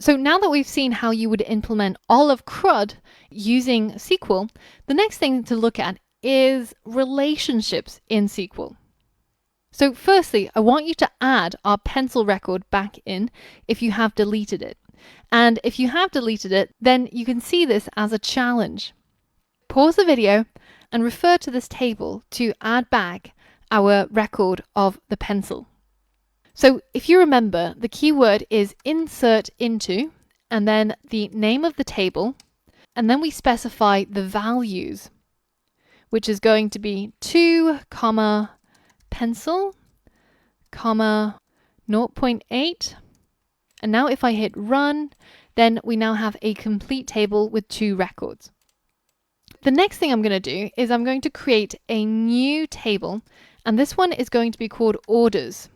So now that we've seen how you would implement all of CRUD using SQL, the next thing to look at is relationships in SQL. So firstly, I want you to add our pencil record back in if you have deleted it. And if you have deleted it, then you can see this as a challenge. Pause the video and refer to this table to add back our record of the pencil. So if you remember, the keyword is insert into, and then the name of the table, and then we specify the values, which is going to be 2, pencil, 0.8. And now if I hit run, then we now have a complete table with 2 records. The next thing I'm going to do is I'm going to create a new table, and this one is going to be called orders.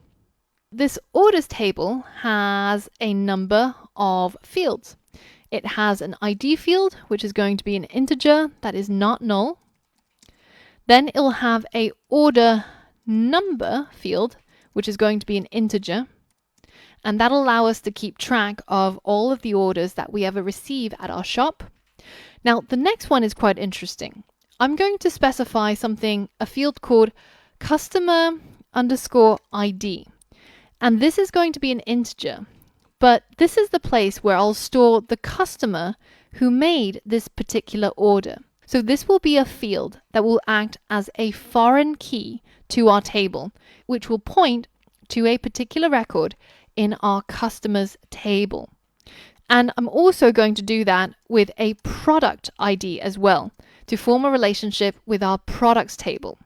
This orders table has a number of fields. It has an ID field, which is going to be an integer that is not null. Then it will have a order number field, which is going to be an integer. And that'll allow us to keep track of all of the orders that we ever receive at our shop. Now, the next one is quite interesting. I'm going to specify a field called customer_ID. And this is going to be an integer, but this is the place where I'll store the customer who made this particular order. So this will be a field that will act as a foreign key to our table, which will point to a particular record in our customers table. And I'm also going to do that with a product ID as well to form a relationship with our products table.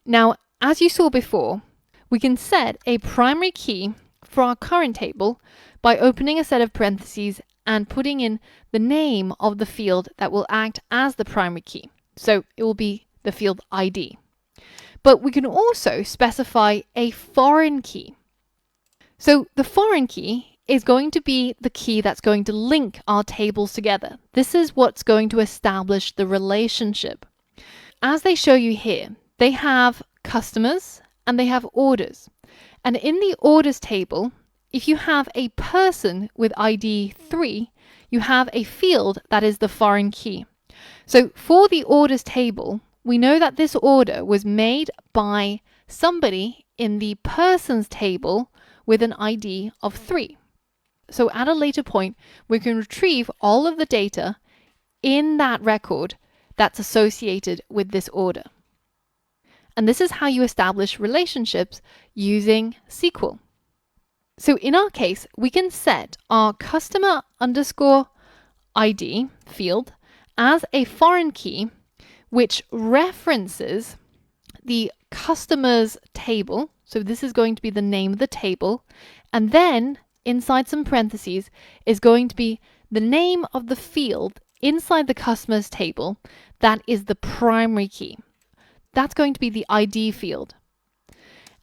Now, as you saw before, we can set a primary key for our current table by opening a set of parentheses and putting in the name of the field that will act as the primary key. So it will be the field ID. But we can also specify a foreign key. So the foreign key is going to be the key that's going to link our tables together. This is what's going to establish the relationship. As they show you here, they have customers and they have orders. And in the orders table, if you have a person with ID 3, you have a field that is the foreign key. So for the orders table, we know that this order was made by somebody in the persons table with an ID of 3. So at a later point, we can retrieve all of the data in that record that's associated with this order. And this is how you establish relationships using SQL. So in our case, we can set our customer_ID field as a foreign key, which references the customer's table. So this is going to be the name of the table. And then inside some parentheses is going to be the name of the field inside the customer's table that is the primary key. That's going to be the ID field.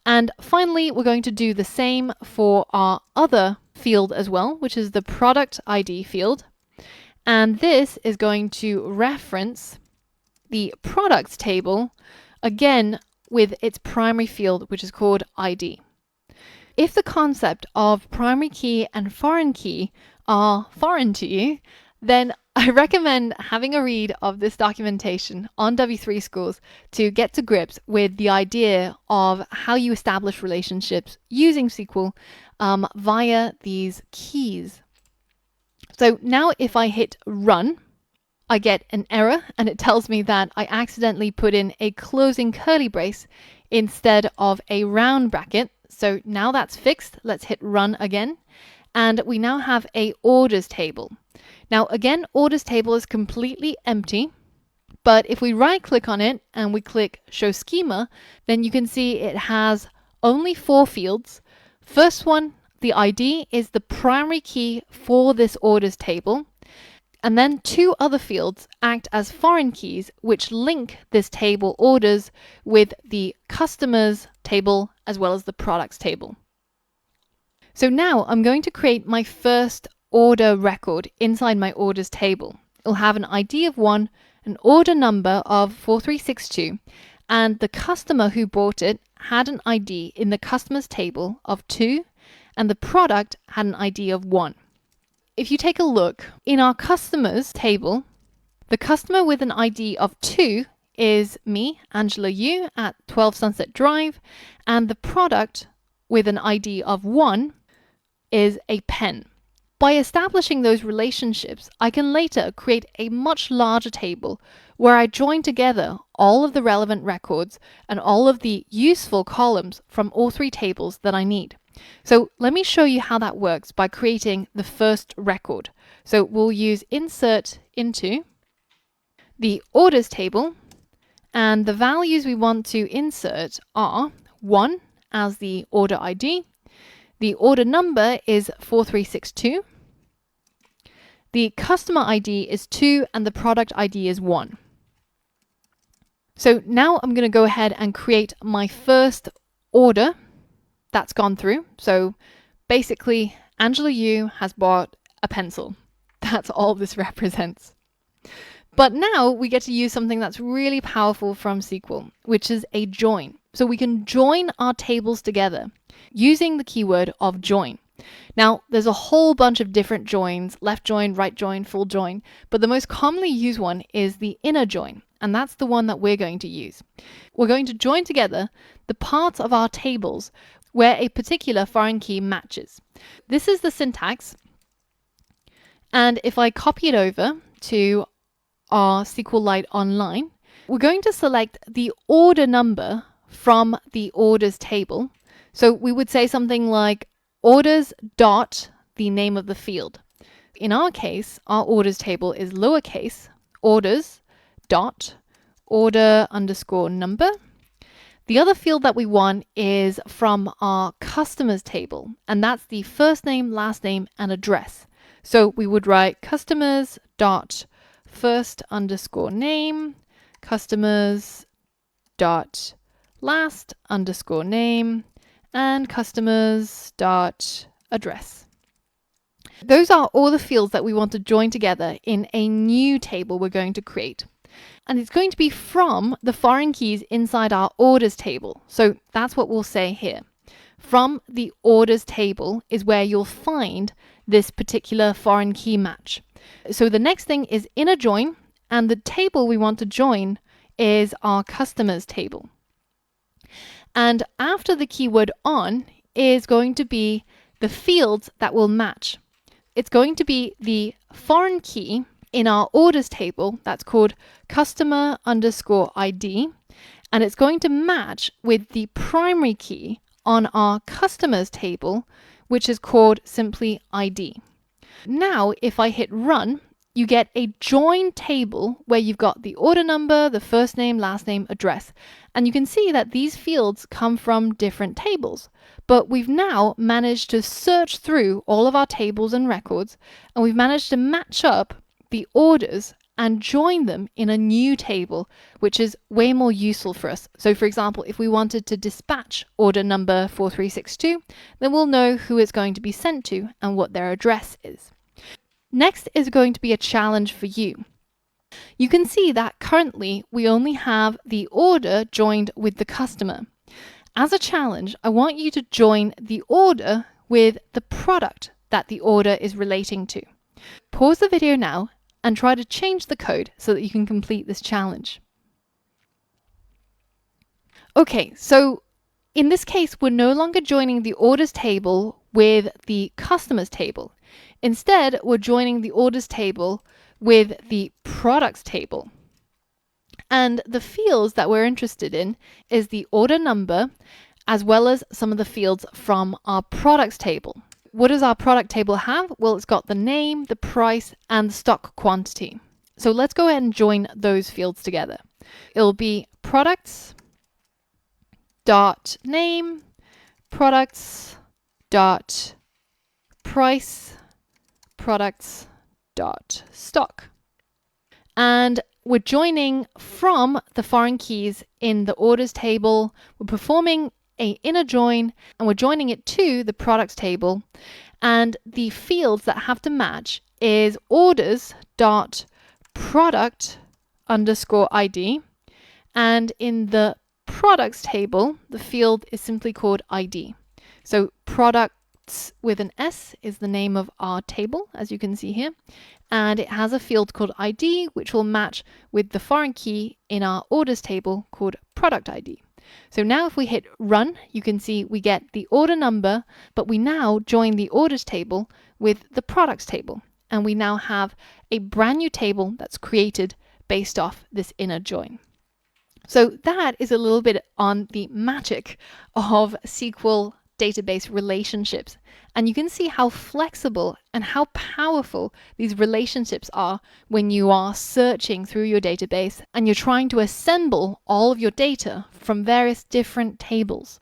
And finally, we're going to do the same for our other field as well, which is the product ID field. And this is going to reference the products table, again, with its primary field, which is called ID. If the concept of primary key and foreign key are foreign to you, then I recommend having a read of this documentation on W3 Schools to get to grips with the idea of how you establish relationships using SQL via these keys. So now if I hit run, I get an error and it tells me that I accidentally put in a closing curly brace instead of a round bracket. So now that's fixed. Let's hit run again. And we now have a orders table. Now again, orders table is completely empty, but if we right click on it and we click show schema, then you can see it has only 4 fields. First one, the ID, is the primary key for this orders table. And then 2 other fields act as foreign keys, which link this table orders with the customers table as well as the products table. So now I'm going to create my first order record inside my orders table. It'll have an ID of 1, an order number of 4362, and the customer who bought it had an ID in the customers table of 2, and the product had an ID of 1. if you take a look in our customers table, the customer with an ID of 2 is me, Angela Yu, at 12 Sunset Drive, and the product with an ID of 1 is a pen. By establishing those relationships, I can later create a much larger table where I join together all of the relevant records and all of the useful columns from all 3 tables that I need. So let me show you how that works by creating the first record. So we'll use insert into the orders table, and the values we want to insert are 1 as the order ID, the order number is 4362, the customer ID is 2, and the product ID is 1. So now I'm going to go ahead and create my first order that's gone through. So basically, Angela Yu has bought a pencil. That's all this represents. But now we get to use something that's really powerful from SQL, which is a join. So we can join our tables together using the keyword of join. Now, there's a whole bunch of different joins, left join, right join, full join, but the most commonly used one is the inner join, and that's the one that we're going to use. We're going to join together the parts of our tables where a particular foreign key matches. This is the syntax, and if I copy it over to our SQLite Online, we're going to select the order number from the orders table. So we would say something like orders dot the name of the field. In our case, our orders table is lowercase orders dot order underscore number. The other field that we want is from our customers table, and that's the first name, last name, and address. So we would write customers dot first underscore name, customers dot last underscore name, and customers dot address. Those are all the fields that we want to join together in a new table we're going to create. And it's going to be from the foreign keys inside our orders table. So that's what we'll say here. From the orders table is where you'll find this particular foreign key match. So the next thing is inner join, and the table we want to join is our customers table. And after the keyword on is going to be the fields that will match. It's going to be the foreign key in our orders table that's called customer underscore ID, and it's going to match with the primary key on our customers table, which is called simply ID. Now, if I hit run, you get a join table where you've got the order number, the first name, last name, address. And you can see that these fields come from different tables. But we've now managed to search through all of our tables and records, and we've managed to match up the orders and join them in a new table, which is way more useful for us. So for example, if we wanted to dispatch order number 4362, then we'll know who it's going to be sent to and what their address is. Next is going to be a challenge for you. You can see that currently we only have the order joined with the customer. As a challenge, I want you to join the order with the product that the order is relating to. Pause the video now and try to change the code so that you can complete this challenge. Okay, so in this case, we're no longer joining the orders table with the customers table. Instead, we're joining the orders table with the products table. And the fields that we're interested in is the order number, as well as some of the fields from our products table. What does our product table have? Well, it's got the name, the price, and the stock quantity. So let's go ahead and join those fields together. It'll be products dot name, products dot price, products dot stock. And we're joining from the foreign keys in the orders table. We're performing an inner join, and we're joining it to the products table. And the fields that have to match is orders dot product underscore ID. And in the products table, the field is simply called ID. So product Products with an S is the name of our table, as you can see here. And it has a field called ID, which will match with the foreign key in our orders table called product ID. So now if we hit run, you can see we get the order number, but we now join the orders table with the products table. And we now have a brand new table that's created based off this inner join. So that is a little bit on the magic of SQL database relationships. And you can see how flexible and how powerful these relationships are when you are searching through your database and you're trying to assemble all of your data from various different tables.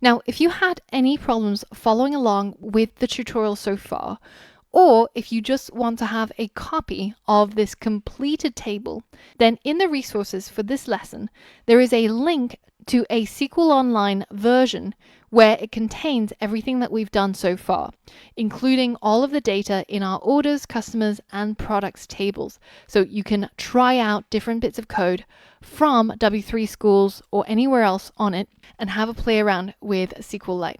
Now, if you had any problems following along with the tutorial so far, or if you just want to have a copy of this completed table, then in the resources for this lesson, there is a link to a SQL Online version where it contains everything that we've done so far, including all of the data in our orders, customers, and products tables. So you can try out different bits of code from W3 Schools or anywhere else on it and have a play around with SQLite.